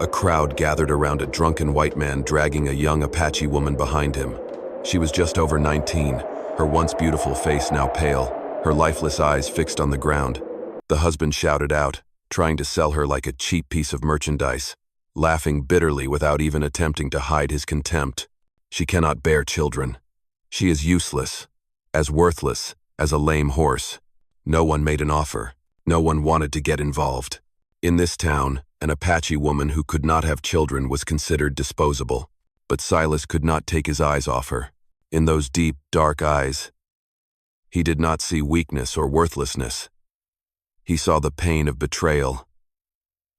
A crowd gathered around a drunken white man dragging a young Apache woman behind him. She was just over 19, her once beautiful face now pale, her lifeless eyes fixed on the ground. The husband shouted out, trying to sell her like a cheap piece of merchandise, laughing bitterly without even attempting to hide his contempt. She cannot bear children. She is useless, as worthless as a lame horse. No one made an offer. No one wanted to get involved. In this town, an Apache woman who could not have children was considered disposable. But Silas could not take his eyes off her. In those deep, dark eyes, he did not see weakness or worthlessness. He saw the pain of betrayal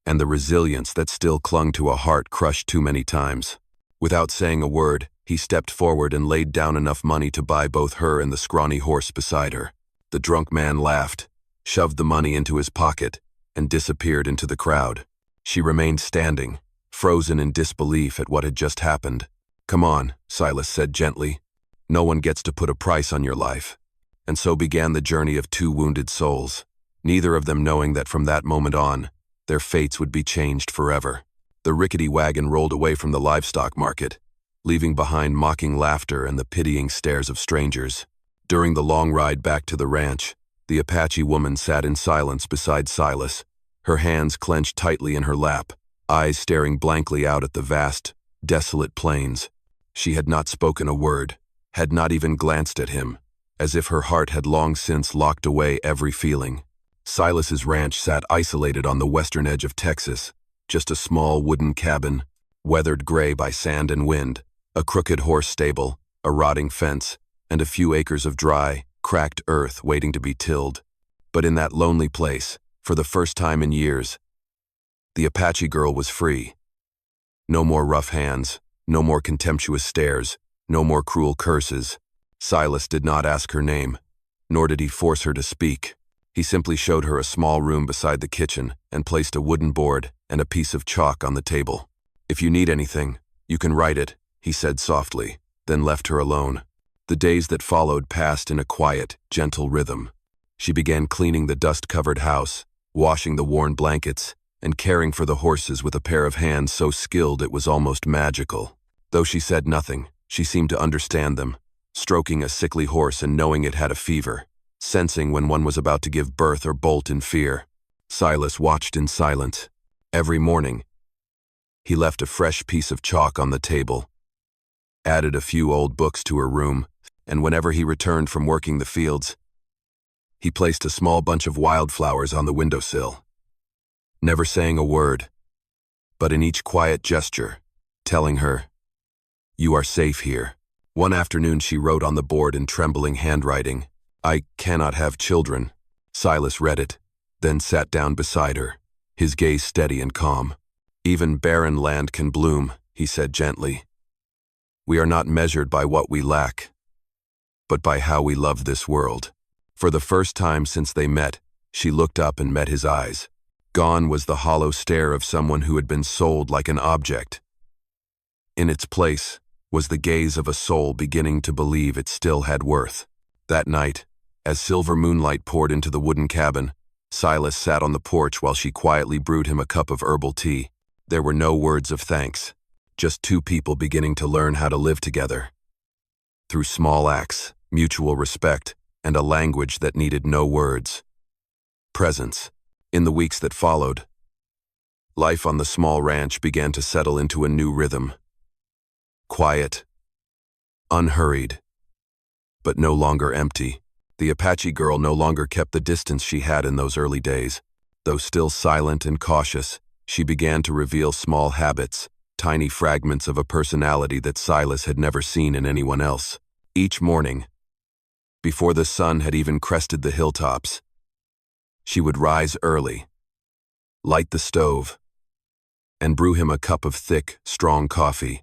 and the resilience that still clung to a heart crushed too many times. Without saying a word, he stepped forward and laid down enough money to buy both her and the scrawny horse beside her. The drunk man laughed, shoved the money into his pocket, and disappeared into the crowd. She remained standing, frozen in disbelief at what had just happened. "Come on," Silas said gently. "No one gets to put a price on your life." And so began the journey of two wounded souls, neither of them knowing that from that moment on, their fates would be changed forever. The rickety wagon rolled away from the livestock market, leaving behind mocking laughter and the pitying stares of strangers. During the long ride back to the ranch, the Apache woman sat in silence beside Silas, her hands clenched tightly in her lap, eyes staring blankly out at the vast, desolate plains. She had not spoken a word, had not even glanced at him, as if her heart had long since locked away every feeling. Silas's ranch sat isolated on the western edge of Texas, just a small wooden cabin, weathered gray by sand and wind, a crooked horse stable, a rotting fence, and a few acres of dry, cracked earth waiting to be tilled. But in that lonely place, for the first time in years, the Apache girl was free. No more rough hands, no more contemptuous stares, no more cruel curses. Silas did not ask her name, nor did he force her to speak. He simply showed her a small room beside the kitchen and placed a wooden board and a piece of chalk on the table. "If you need anything, you can write it," he said softly, then left her alone. The days that followed passed in a quiet, gentle rhythm. She began cleaning the dust-covered house, washing the worn blankets, and caring for the horses with a pair of hands so skilled it was almost magical. Though she said nothing, she seemed to understand them, stroking a sickly horse and knowing it had a fever, sensing when one was about to give birth or bolt in fear. Silas watched in silence. Every morning, he left a fresh piece of chalk on the table, added a few old books to her room, and whenever he returned from working the fields, he placed a small bunch of wildflowers on the windowsill, never saying a word, but in each quiet gesture, telling her, "You are safe here." One afternoon she wrote on the board in trembling handwriting, "I cannot have children." Silas read it, then sat down beside her, his gaze steady and calm. "Even barren land can bloom," he said gently. "We are not measured by what we lack, but by how we love this world." For the first time since they met, she looked up and met his eyes. Gone was the hollow stare of someone who had been sold like an object. In its place was the gaze of a soul beginning to believe it still had worth. That night, as silver moonlight poured into the wooden cabin, Silas sat on the porch while she quietly brewed him a cup of herbal tea. There were no words of thanks, just two people beginning to learn how to live together. Through small acts, mutual respect, and a language that needed no words. Presence. In the weeks that followed, life on the small ranch began to settle into a new rhythm. Quiet, unhurried, but no longer empty. The Apache girl no longer kept the distance she had in those early days. Though still silent and cautious, she began to reveal small habits, tiny fragments of a personality that Silas had never seen in anyone else. Each morning, before the sun had even crested the hilltops, she would rise early, light the stove, and brew him a cup of thick, strong coffee,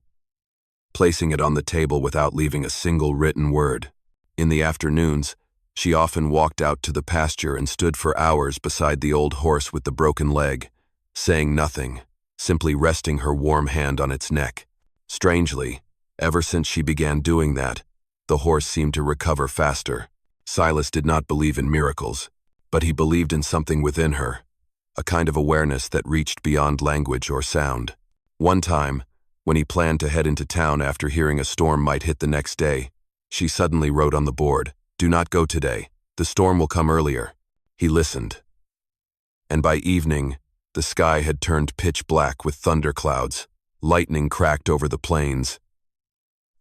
placing it on the table without leaving a single written word. In the afternoons, she often walked out to the pasture and stood for hours beside the old horse with the broken leg, saying nothing, simply resting her warm hand on its neck. Strangely, ever since she began doing that, the horse seemed to recover faster. Silas did not believe in miracles, but he believed in something within her, a kind of awareness that reached beyond language or sound. One time, when he planned to head into town after hearing a storm might hit the next day, she suddenly wrote on the board, "Do not go today. The storm will come earlier." He listened. And by evening, the sky had turned pitch black with thunderclouds, lightning cracked over the plains,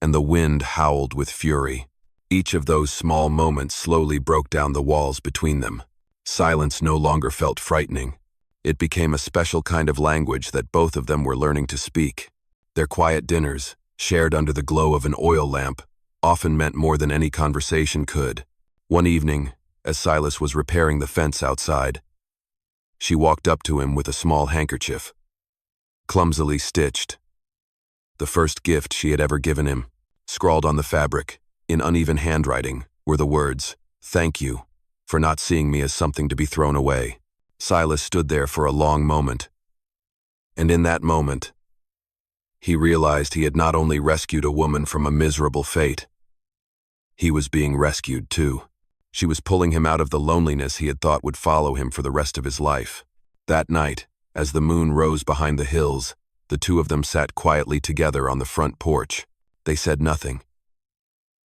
and the wind howled with fury. Each of those small moments slowly broke down the walls between them. Silence no longer felt frightening. It became a special kind of language that both of them were learning to speak. Their quiet dinners, shared under the glow of an oil lamp, often meant more than any conversation could. One evening, as Silas was repairing the fence outside, she walked up to him with a small handkerchief, clumsily stitched. The first gift she had ever given him. Scrawled on the fabric, in uneven handwriting, were the words, "Thank you for not seeing me as something to be thrown away." Silas stood there for a long moment. And in that moment, he realized he had not only rescued a woman from a miserable fate, he was being rescued too. She was pulling him out of the loneliness he had thought would follow him for the rest of his life. That night, as the moon rose behind the hills, the two of them sat quietly together on the front porch. They said nothing.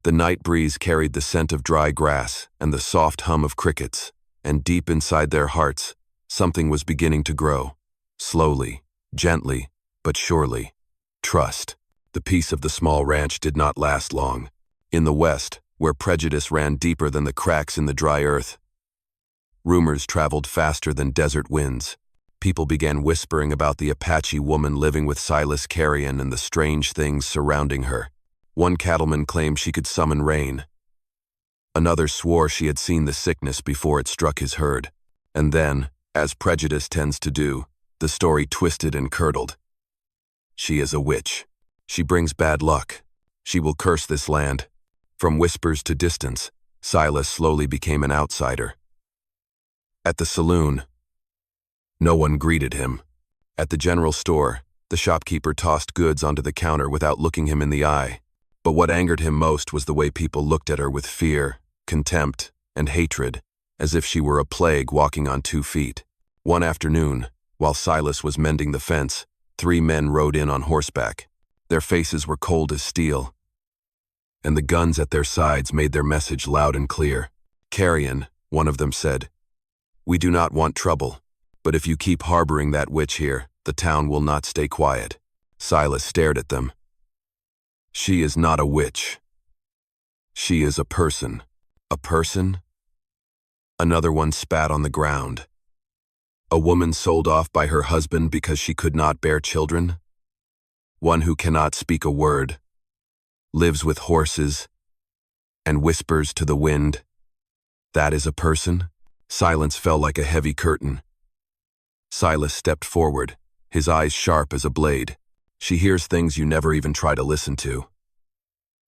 The night breeze carried the scent of dry grass and the soft hum of crickets, and deep inside their hearts, something was beginning to grow. Slowly, gently, but surely. Trust. The peace of the small ranch did not last long. In the west, where prejudice ran deeper than the cracks in the dry earth, rumors traveled faster than desert winds. People began whispering about the Apache woman living with Silas Carrion and the strange things surrounding her. One cattleman claimed she could summon rain. Another swore she had seen the sickness before it struck his herd. And then, as prejudice tends to do, the story twisted and curdled. She is a witch. She brings bad luck. She will curse this land. From whispers to distance, Silas slowly became an outsider. At the saloon, no one greeted him. At the general store, the shopkeeper tossed goods onto the counter without looking him in the eye. But what angered him most was the way people looked at her with fear, contempt, and hatred, as if she were a plague walking on 2 feet. One afternoon, while Silas was mending the fence, 3 men rode in on horseback. Their faces were cold as steel, and the guns at their sides made their message loud and clear. "Carrion," one of them said, "we do not want trouble, but if you keep harboring that witch here, the town will not stay quiet." Silas stared at them. "She is not a witch. She is a person." "A person?" Another one spat on the ground. "A woman sold off by her husband because she could not bear children? One who cannot speak a word, lives with horses, and whispers to the wind. That is a person?" Silence fell like a heavy curtain. Silas stepped forward, his eyes sharp as a blade. "She hears things you never even try to listen to.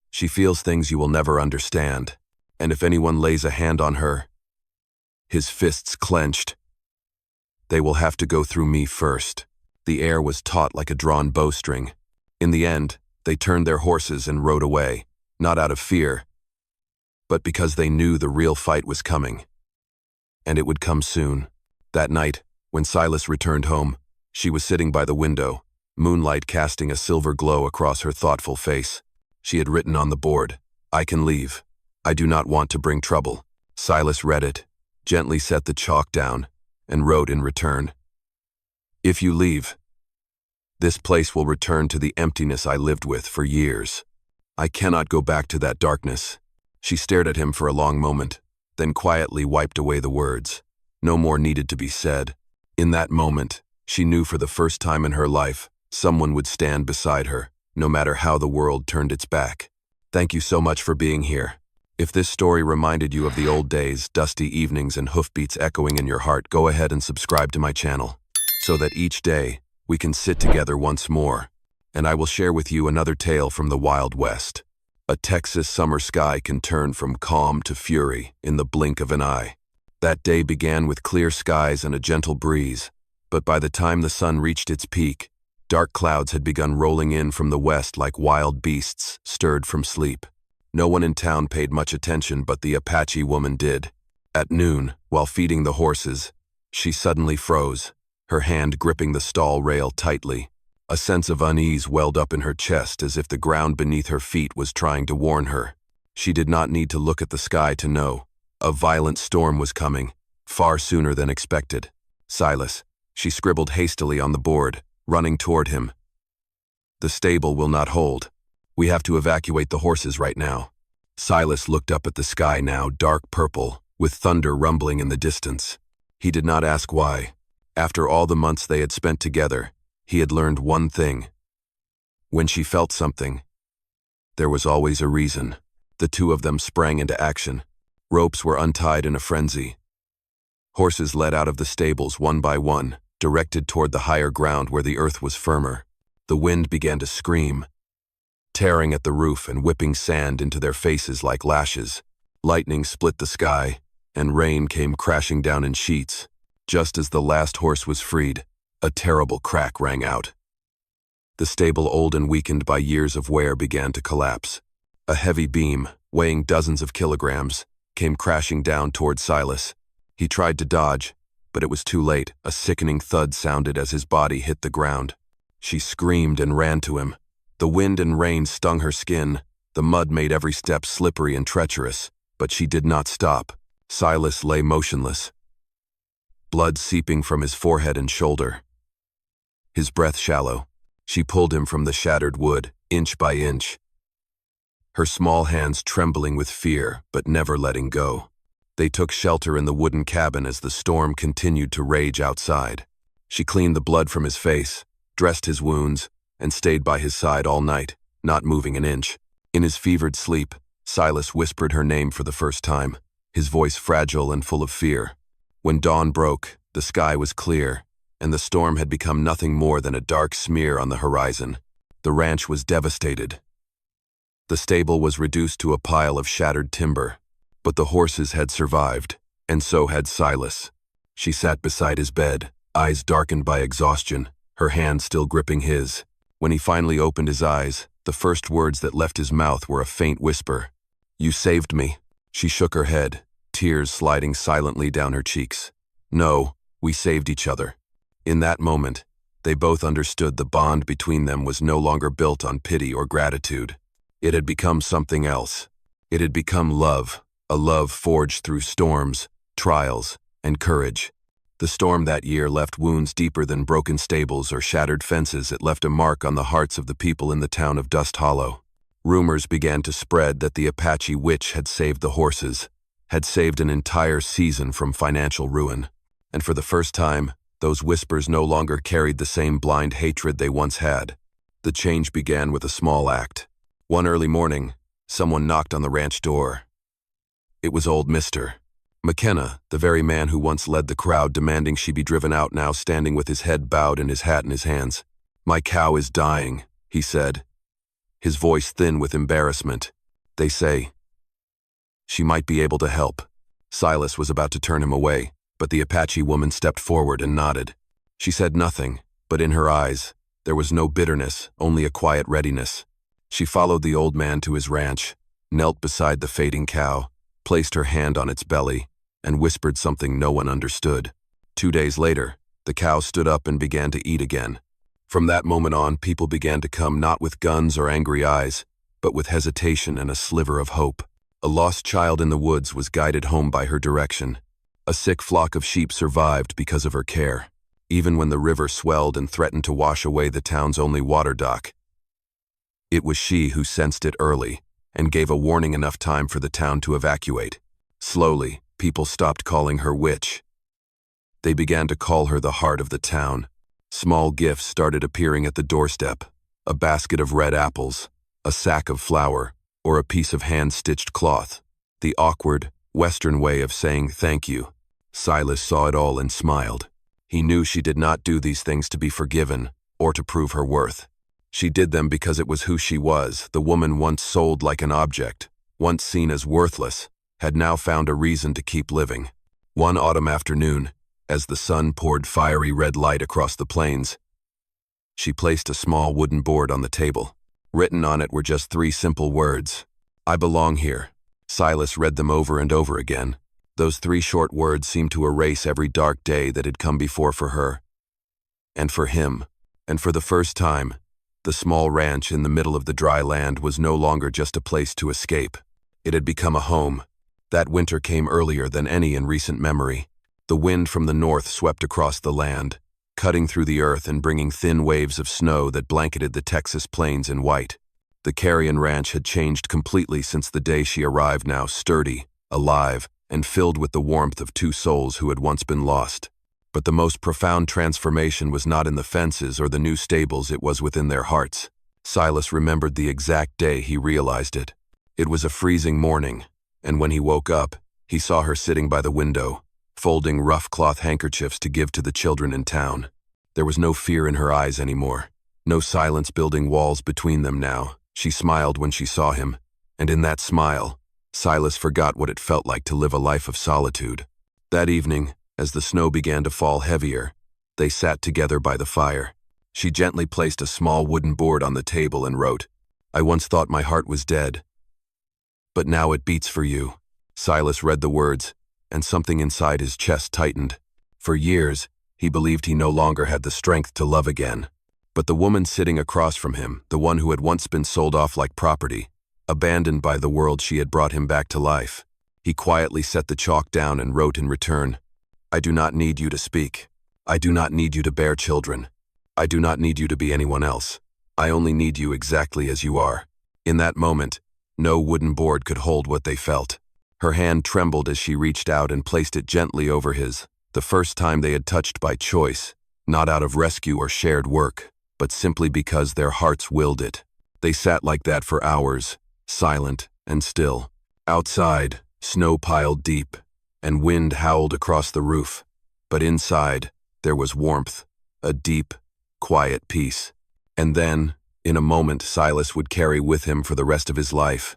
She feels things you will never understand, and if anyone lays a hand on her," his fists clenched, "they will have to go through me first." The air was taut like a drawn bowstring. In the end, they turned their horses and rode away, not out of fear, but because they knew the real fight was coming. And it would come soon. That night, when Silas returned home, she was sitting by the window, moonlight casting a silver glow across her thoughtful face. She had written on the board, "I can leave. I do not want to bring trouble." Silas read it, gently set the chalk down, and wrote in return, "If you leave, this place will return to the emptiness I lived with for years. I cannot go back to that darkness." She stared at him for a long moment, then quietly wiped away the words. No more needed to be said. In that moment, she knew for the first time in her life, someone would stand beside her, no matter how the world turned its back. Thank you so much for being here. If this story reminded you of the old days, dusty evenings, and hoofbeats echoing in your heart, go ahead and subscribe to my channel, so that each day we can sit together once more, and I will share with you another tale from the Wild West. A Texas summer sky can turn from calm to fury in the blink of an eye. That day began with clear skies and a gentle breeze, but by the time the sun reached its peak, dark clouds had begun rolling in from the west like wild beasts stirred from sleep. No one in town paid much attention, but the Apache woman did. At noon, while feeding the horses, she suddenly froze, her hand gripping the stall rail tightly. A sense of unease welled up in her chest as if the ground beneath her feet was trying to warn her. She did not need to look at the sky to know. A violent storm was coming, far sooner than expected. Silas, she scribbled hastily on the board, running toward him. The stable will not hold. We have to evacuate the horses right now. Silas looked up at the sky now dark purple, with thunder rumbling in the distance. He did not ask why. After all the months they had spent together, he had learned one thing. When she felt something, there was always a reason. The two of them sprang into action. Ropes were untied in a frenzy. Horses led out of the stables one by one, directed toward the higher ground where the earth was firmer. The wind began to scream, tearing at the roof and whipping sand into their faces like lashes. Lightning split the sky, and rain came crashing down in sheets. Just as the last horse was freed, a terrible crack rang out. The stable, old and weakened by years of wear, began to collapse. A heavy beam, weighing dozens of kilograms, came crashing down toward Silas. He tried to dodge, but it was too late. A sickening thud sounded as his body hit the ground. She screamed and ran to him. The wind and rain stung her skin. The mud made every step slippery and treacherous, but she did not stop. Silas lay motionless, blood seeping from his forehead and shoulder. His breath shallow. She pulled him from the shattered wood, inch by inch, her small hands trembling with fear, but never letting go. They took shelter in the wooden cabin as the storm continued to rage outside. She cleaned the blood from his face, dressed his wounds, and stayed by his side all night, not moving an inch. In his fevered sleep, Silas whispered her name for the first time, his voice fragile and full of fear. When dawn broke, the sky was clear, and the storm had become nothing more than a dark smear on the horizon. The ranch was devastated. The stable was reduced to a pile of shattered timber, but the horses had survived, and so had Silas. She sat beside his bed, eyes darkened by exhaustion, her hand still gripping his. When he finally opened his eyes, the first words that left his mouth were a faint whisper. "You saved me." She shook her head, tears sliding silently down her cheeks. "No, we saved each other." In that moment, they both understood the bond between them was no longer built on pity or gratitude. It had become something else. It had become love, a love forged through storms, trials, and courage. The storm that year left wounds deeper than broken stables or shattered fences. It left a mark on the hearts of the people in the town of Dust Hollow. Rumors began to spread that the Apache witch had saved the horses, had saved an entire season from financial ruin. And for the first time, those whispers no longer carried the same blind hatred they once had. The change began with a small act. One early morning, someone knocked on the ranch door. It was old Mr. McKenna, the very man who once led the crowd demanding she be driven out, now standing with his head bowed and his hat in his hands. "My cow is dying," he said, his voice thin with embarrassment. "They say she might be able to help." Silas was about to turn him away, but the Apache woman stepped forward and nodded. She said nothing, but in her eyes, there was no bitterness, only a quiet readiness. She followed the old man to his ranch, knelt beside the fading cow, placed her hand on its belly, and whispered something no one understood. 2 days later, the cow stood up and began to eat again. From that moment on, people began to come not with guns or angry eyes, but with hesitation and a sliver of hope. A lost child in the woods was guided home by her direction. A sick flock of sheep survived because of her care. Even when the river swelled and threatened to wash away the town's only water dock, it was she who sensed it early and gave a warning enough time for the town to evacuate. Slowly, people stopped calling her witch. They began to call her the heart of the town. Small gifts started appearing at the doorstep: a basket of red apples, a sack of flour, or a piece of hand-stitched cloth. The awkward, Western way of saying thank you. Silas saw it all and smiled. He knew she did not do these things to be forgiven or to prove her worth. She did them because it was who she was. The woman once sold like an object, once seen as worthless, had now found a reason to keep living. One autumn afternoon, as the sun poured fiery red light across the plains, she placed a small wooden board on the table. Written on it were just 3 simple words: "I belong here." Silas read them over and over again. Those 3 short words seemed to erase every dark day that had come before for her. And for him, And for the first time, the small ranch in the middle of the dry land was no longer just a place to escape. It had become a home. That winter came earlier than any in recent memory. The wind from the north swept across the land, cutting through the earth and bringing thin waves of snow that blanketed the Texas plains in white. The Carrion Ranch had changed completely since the day she arrived, now sturdy, alive, and filled with the warmth of two souls who had once been lost. But the most profound transformation was not in the fences or the new stables, it was within their hearts. Silas remembered the exact day he realized it. It was a freezing morning, and when he woke up, he saw her sitting by the window, folding rough cloth handkerchiefs to give to the children in town. There was no fear in her eyes anymore, no silence building walls between them now. She smiled when she saw him, and in that smile, Silas forgot what it felt like to live a life of solitude. That evening, as the snow began to fall heavier, they sat together by the fire. She gently placed a small wooden board on the table and wrote, "I once thought my heart was dead, but now it beats for you." Silas read the words, and something inside his chest tightened. For years, he believed he no longer had the strength to love again. But the woman sitting across from him, the one who had once been sold off like property, abandoned by the world, she had brought him back to life. He quietly set the chalk down and wrote in return, "I do not need you to speak. I do not need you to bear children. I do not need you to be anyone else. I only need you exactly as you are." In that moment, no wooden board could hold what they felt. Her hand trembled as she reached out and placed it gently over his, the first time they had touched by choice, not out of rescue or shared work, but simply because their hearts willed it. They sat like that for hours, silent and still. Outside, snow piled deep, and wind howled across the roof. But inside, there was warmth, a deep, quiet peace. And then, in a moment Silas would carry with him for the rest of his life.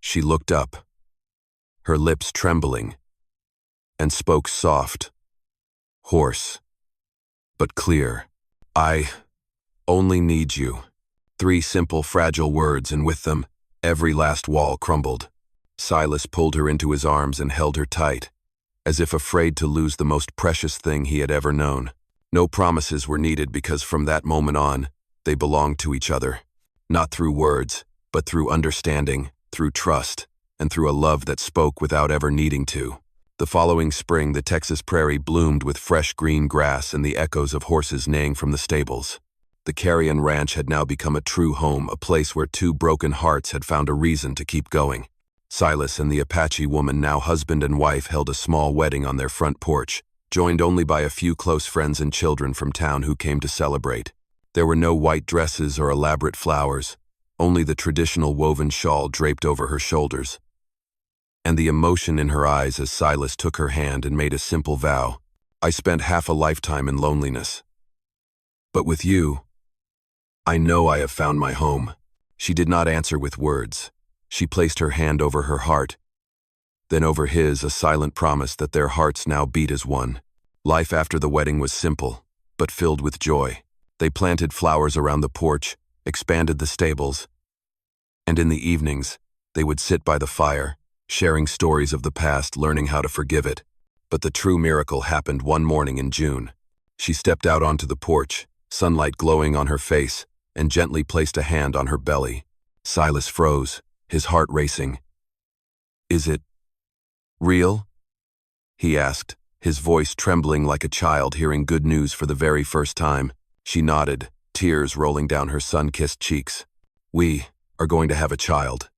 She looked up, her lips trembling, and spoke soft, hoarse, but clear. "I only need you." 3 simple, fragile words, and with them, every last wall crumbled. Silas pulled her into his arms and held her tight, as if afraid to lose the most precious thing he had ever known. No promises were needed because from that moment on, they belonged to each other. Not through words, but through understanding, through trust, and through a love that spoke without ever needing to. The following spring, the Texas prairie bloomed with fresh green grass and the echoes of horses neighing from the stables. The Carrion Ranch had now become a true home, a place where 2 broken hearts had found a reason to keep going. Silas and the Apache woman, now husband and wife, held a small wedding on their front porch, joined only by a few close friends and children from town who came to celebrate. There were no white dresses or elaborate flowers, only the traditional woven shawl draped over her shoulders, and the emotion in her eyes as Silas took her hand and made a simple vow. "I spent half a lifetime in loneliness, but with you, I know I have found my home." She did not answer with words. She placed her hand over her heart, then over his, a silent promise that their hearts now beat as one. Life after the wedding was simple, but filled with joy. They planted flowers around the porch, expanded the stables, and in the evenings, they would sit by the fire, sharing stories of the past, learning how to forgive it. But the true miracle happened one morning in June. She stepped out onto the porch, sunlight glowing on her face, and gently placed a hand on her belly. Silas froze, his heart racing. "Is it real?" he asked, his voice trembling like a child hearing good news for the very first time. She nodded, tears rolling down her sun-kissed cheeks. "We are going to have a child."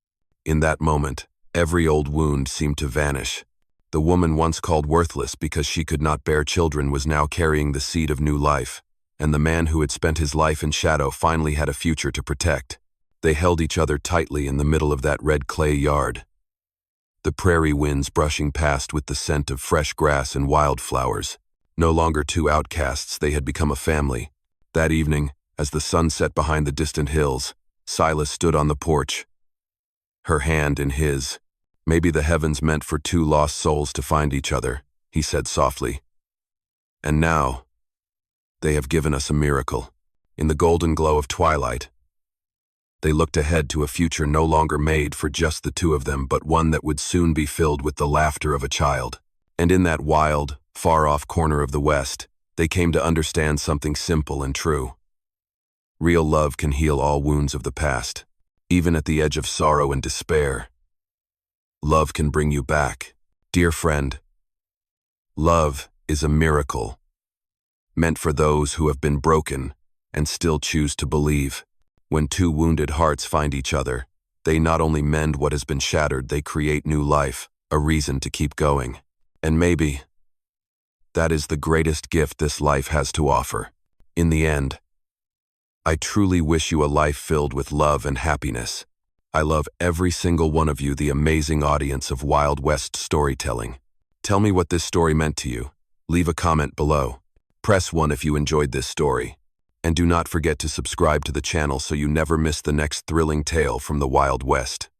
In that moment, every old wound seemed to vanish. The woman once called worthless because she could not bear children was now carrying the seed of new life, and the man who had spent his life in shadow finally had a future to protect. They held each other tightly in the middle of that red clay yard, the prairie winds brushing past with the scent of fresh grass and wildflowers. No longer 2 outcasts, they had become a family. That evening, as the sun set behind the distant hills, Silas stood on the porch, her hand in his. "Maybe the heavens meant for 2 lost souls to find each other," he said softly. "And now, they have given us a miracle." In the golden glow of twilight, they looked ahead to a future no longer made for just the 2 of them, but one that would soon be filled with the laughter of a child. And in that wild, far-off corner of the West, they came to understand something simple and true. Real love can heal all wounds of the past, even at the edge of sorrow and despair. Love can bring you back. Dear friend, love is a miracle, meant for those who have been broken and still choose to believe. When two wounded hearts find each other, they not only mend what has been shattered, they create new life, a reason to keep going. And maybe that is the greatest gift this life has to offer. In the end, I truly wish you a life filled with love and happiness. I love every single one of you, the amazing audience of Wild West storytelling. Tell me what this story meant to you. Leave a comment below. Press 1 if you enjoyed this story. And do not forget to subscribe to the channel so you never miss the next thrilling tale from the Wild West.